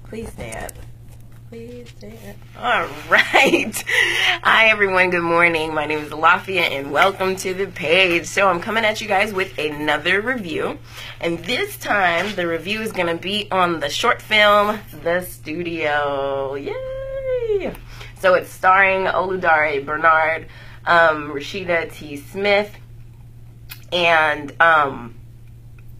Please stand. Please stand. All right. Hi, everyone. Good morning. My name is Alafia, and welcome to the page. So I'm coming at you guys with another review. And this time, the review is going to be on the short film, The Studio. Yay! So it's starring Oludare Bernard, Rashida T. Smith, and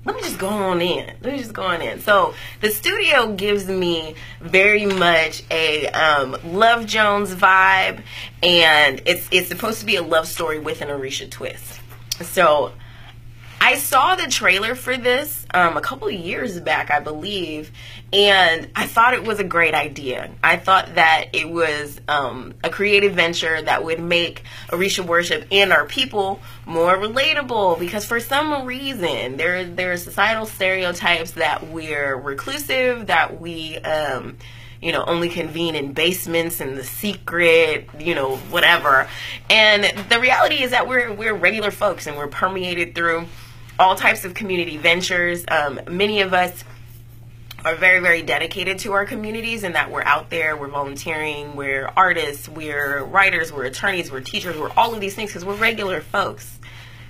let me just go on in. So The Studio gives me very much a Love Jones vibe, and it's supposed to be a love story with an Orisha twist. So I saw the trailer for this a couple of years back, I believe, and I thought it was a great idea. I thought that it was a creative venture that would make Orisha worship and our people more relatable, because for some reason there are societal stereotypes that we're reclusive, that we only convene in basements and the secret, whatever. And the reality is that we're regular folks, and we're permeated through all types of community ventures. Many of us are very, very dedicated to our communities, and that we're out there, we're volunteering, we're artists, we're writers, we're attorneys, we're teachers, we're all of these things because we're regular folks.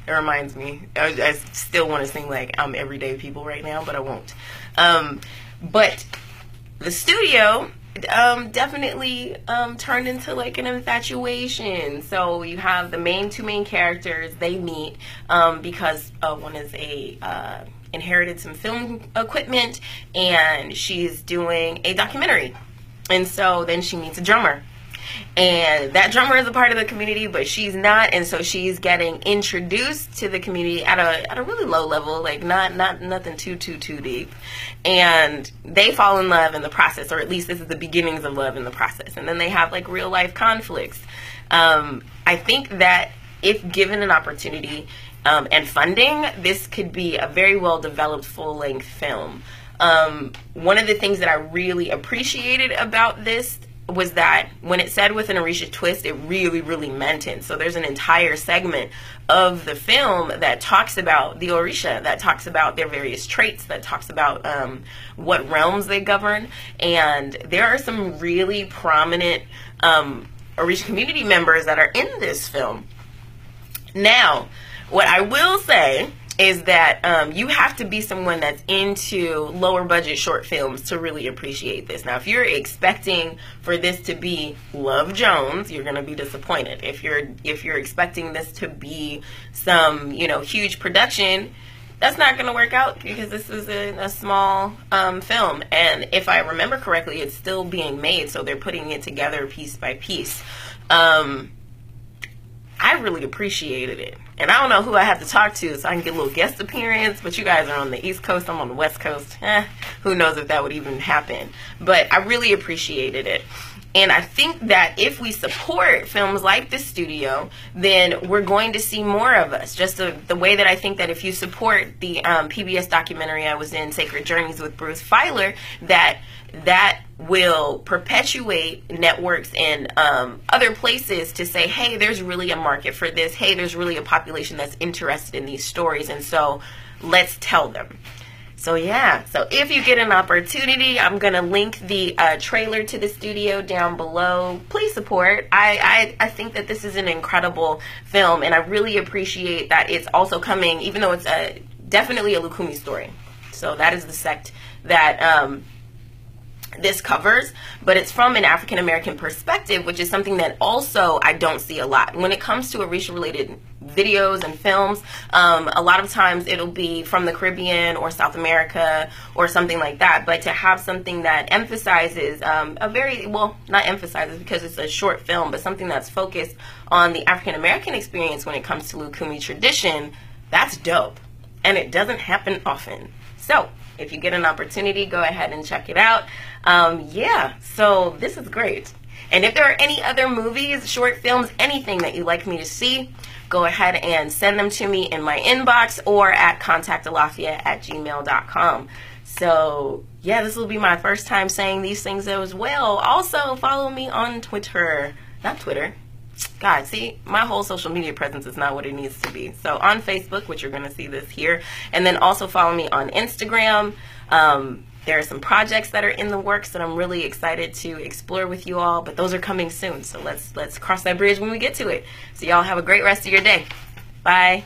It reminds me, I still want to sing like I'm everyday people right now, but I won't. But The Studio definitely turned into like an infatuation. So you have the two main characters. They meet because one is inherited some film equipment, and she's doing a documentary. And so then she meets a drummer, and that drummer is a part of the community, but she's not. And so she's getting introduced to the community at a really low level, like nothing too deep. And they fall in love in the process, or at least this is the beginnings of love in the process. And then they have like real life conflicts. I think that if given an opportunity and funding, this could be a very well developed full-length film. One of the things that I really appreciated about this was that when it said with an Orisha twist, it really, really meant it. So there's an entire segment of the film that talks about the Orisha, that talks about their various traits, that talks about what realms they govern. And there are some really prominent Orisha community members that are in this film. Now, what I will say is that you have to be someone that's into lower budget short films to really appreciate this. Now, if you're expecting for this to be Love Jones, you're going to be disappointed. If you're expecting this to be some huge production, that's not going to work out, because this is a small film. And if I remember correctly, it's still being made, so they're putting it together piece by piece. I really appreciated it. And I don't know who I have to talk to so I can get a little guest appearance, but you guys are on the East Coast, I'm on the West Coast. Who knows if that would even happen. But I really appreciated it. And I think that if we support films like The Studio, then we're going to see more of us. Just the way that I think that if you support the PBS documentary I was in, Sacred Journeys with Bruce Feiler, that will perpetuate networks and other places to say, hey, there's really a market for this. Hey, there's really a population that's interested in these stories, and so let's tell them. So yeah, so if you get an opportunity, I'm going to link the trailer to The Studio down below. Please support. I think that this is an incredible film, and I really appreciate that it's also coming, even though it's definitely a Lukumi story. So that is the sect that this covers, but it's from an African American perspective, which is something that also I don't see a lot. When it comes to Orisha related videos and films, a lot of times it'll be from the Caribbean or South America or something like that. But to have something that emphasizes not emphasizes because it's a short film, but something that's focused on the African American experience when it comes to Lukumi tradition, that's dope. And it doesn't happen often. So if you get an opportunity, go ahead and check it out. Yeah, so this is great. And if there are any other movies, short films, anything that you'd like me to see, go ahead and send them to me in my inbox or at contactalafia@gmail.com. So yeah, this will be my first time saying these things as well. Also, follow me on Twitter. Not Twitter. God, see, my whole social media presence is not what it needs to be. So on Facebook, which you're going to see this here, and then also follow me on Instagram. There are some projects that are in the works that I'm really excited to explore with you all, but those are coming soon. So let's cross that bridge when we get to it. So y'all have a great rest of your day. Bye.